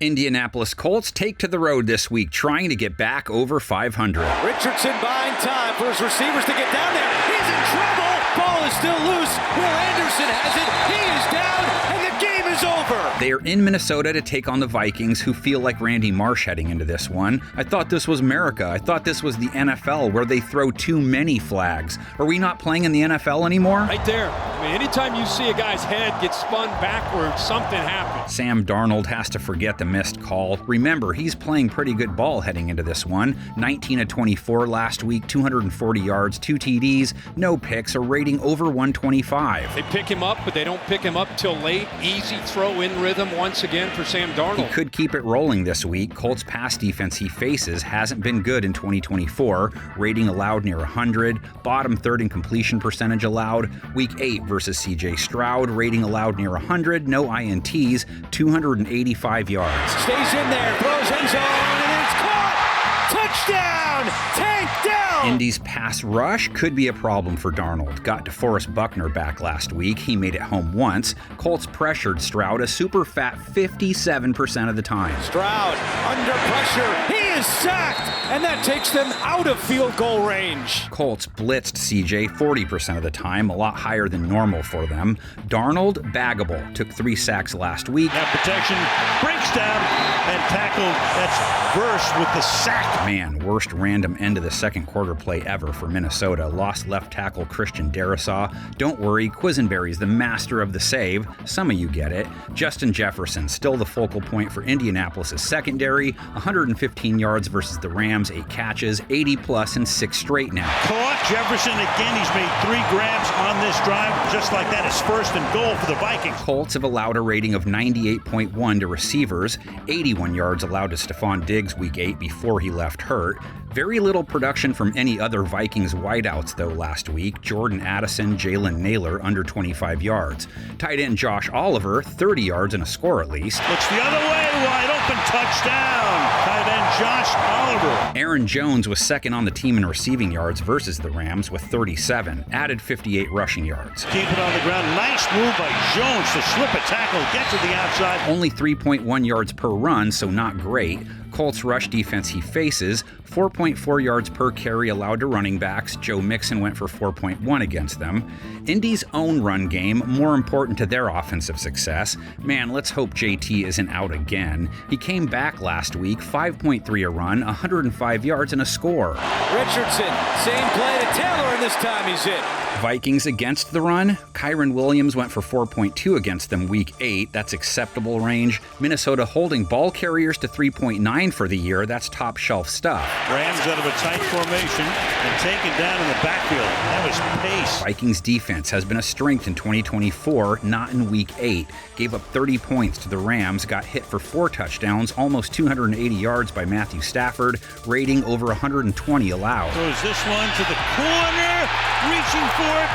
Indianapolis Colts take to the road this week, trying to get back over 500. Richardson buying time for his receivers to get down there. He's in trouble. Ball is still loose. Will Anderson has it. He is down, and the game is over. They are in Minnesota to take on the Vikings, who feel like Randy Marsh heading into this one. I thought this was America. I thought this was the NFL, where they throw too many flags. Are we not playing in the NFL anymore? Right there. I mean, anytime you see a guy's head get spun backwards, something happens. Sam Darnold has to forget the missed call. Remember, he's playing pretty good ball heading into this one. 19 of 24 last week, 240 yards, 2 TDs, no picks, a rating over 125. They pick him up, but they don't pick him up till late. Easy throw in rhythm once again for Sam Darnold. He could keep it rolling this week. Colts pass defense he faces hasn't been good in 2024. Rating allowed near 100. Bottom third in completion percentage allowed. Week 8 versus CJ Stroud. Rating allowed near 100. No INTs. 285 yards. Stays in there. Throws end zone. And it's caught. Touchdown. Tank down. Indy's pass rush could be a problem for Darnold. Got DeForest Buckner back last week. He made it home once. Colts pressured Stroud a super fat 57% of the time. Stroud under pressure. He is sacked, and that takes them out of field goal range. Colts blitzed CJ 40% of the time, a lot higher than normal for them. Darnold, baggable, took 3 sacks last week. That protection breaks down and tackled. That's Verse with the sack. Man, worst random end of the second quarter play ever for Minnesota. Lost left tackle Christian Darrisaw. Don't worry, Quisenberry's the master of the save. Some of you get it. Justin Jefferson, still the focal point for Indianapolis' secondary. 115 yards versus the Rams, 8 catches, 80 plus in 6 straight now. Caught Jefferson again. He's made 3 grabs on this drive. Just like that, it's first and goal for the Vikings. Colts have allowed a rating of 98.1 to receivers. 81 yards allowed to Stephon Diggs week 8 before he left hurt. Very little production from any other Vikings wideouts, though, last week. Jordan Addison, Jalen Naylor, under 25 yards. Tight end Josh Oliver, 30 yards and a score at least. Looks the other way, wide open, touchdown. Tight end Josh Oliver. Aaron Jones was second on the team in receiving yards versus the Rams with 37. Added 58 rushing yards. Keep it on the ground. Nice move by Jones to slip a tackle, get to the outside. Only 3.1 yards per run, so not great. Colts rush defense he faces, 4.4 yards per carry allowed to running backs. Joe Mixon went for 4.1 against them. Indy's own run game, more important to their offensive success. Man, let's hope JT isn't out again. He came back last week, 5.3 a run, 105 yards and a score. Richardson, same play to Taylor, and this time he's hit. Vikings against the run. Kyron Williams went for 4.2 against them week 8. That's acceptable range. Minnesota holding ball carriers to 3.9 for the year. That's top shelf stuff. Rams out of a tight formation and taken down in the backfield. That was pace. Vikings defense has been a strength in 2024, not in week 8. Gave up 30 points to the Rams, got hit for 4 touchdowns, almost 280 yards by Matthew Stafford, rating over 120 allowed. Throws this one to the corner, reaching for it.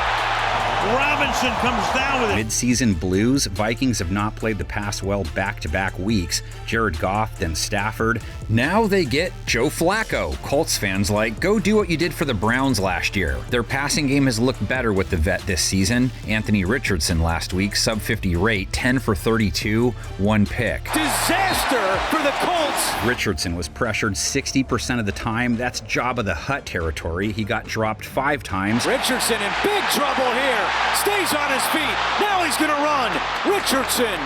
Robinson comes down with it. Mid-season blues. Vikings have not played the pass well back-to-back weeks. Jared Goff, then Stafford. Now they get Joe Flacco. Colts fans like, go do what you did for the Browns last year. Their passing game has looked better with the vet this season. Anthony Richardson last week, sub-50 rate, 10 for 32, 1 pick. Disaster for the Colts. Richardson was pressured 60% of the time. That's Jabba the Hutt territory. He got dropped 5 times. Richardson in big trouble here. Stays on his feet. Now he's going to run. Richardson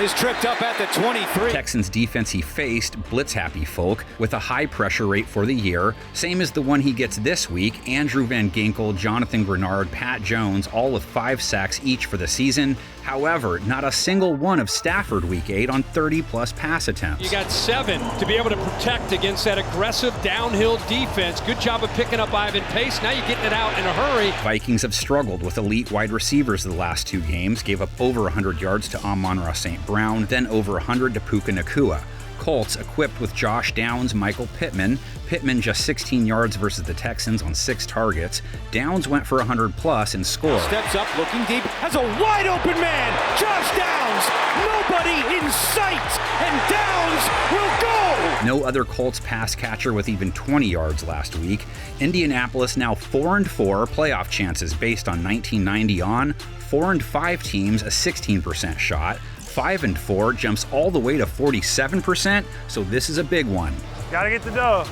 is tripped up at the 23. Texans defense he faced, blitz-happy folk, with a high pressure rate for the year, same as the one he gets this week. Andrew Van Ginkel, Jonathan Grenard, Pat Jones, all with 5 sacks each for the season. However, not a single one of Stafford week 8 on 30-plus pass attempts. You got 7 to be able to protect against that aggressive downhill defense. Good job of picking up Ivan Pace. Now you're getting it out in a hurry. Vikings have struggled with elite wide receivers the last 2 games, gave up over 100 yards to Amon-Ra St. Brown, then over 100 to Puka Nacua. Colts equipped with Josh Downs, Michael Pittman. Pittman just 16 yards versus the Texans on 6 targets. Downs went for 100 plus and scored. Steps up, looking deep, has a wide open man. Josh Downs, nobody in sight, and Downs will go. No other Colts pass catcher with even 20 yards last week. Indianapolis now 4-4, playoff chances based on 1990 on. 4-5 teams, a 16% shot. 5-4 jumps all the way to 47%, so this is a big one. Gotta get the dough.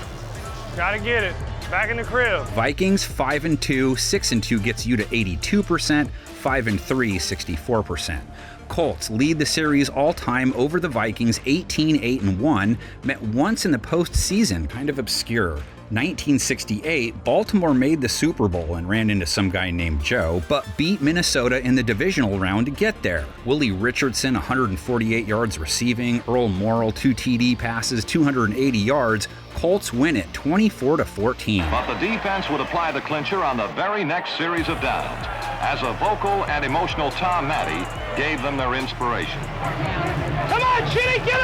Gotta get it. Back in the crib. Vikings 5-2, 6-2 gets you to 82%, 5-3, 64%. Colts lead the series all-time over the Vikings 18-8-1, met once in the postseason, kind of obscure. 1968, Baltimore made the Super Bowl and ran into some guy named Joe, but beat Minnesota in the divisional round to get there. Willie Richardson, 148 yards receiving, Earl Morrall, 2 TD passes, 280 yards. Colts win it 24-14. But the defense would apply the clincher on the very next series of downs, as a vocal and emotional Tom Matte gave them their inspiration. Come on, Chitty, get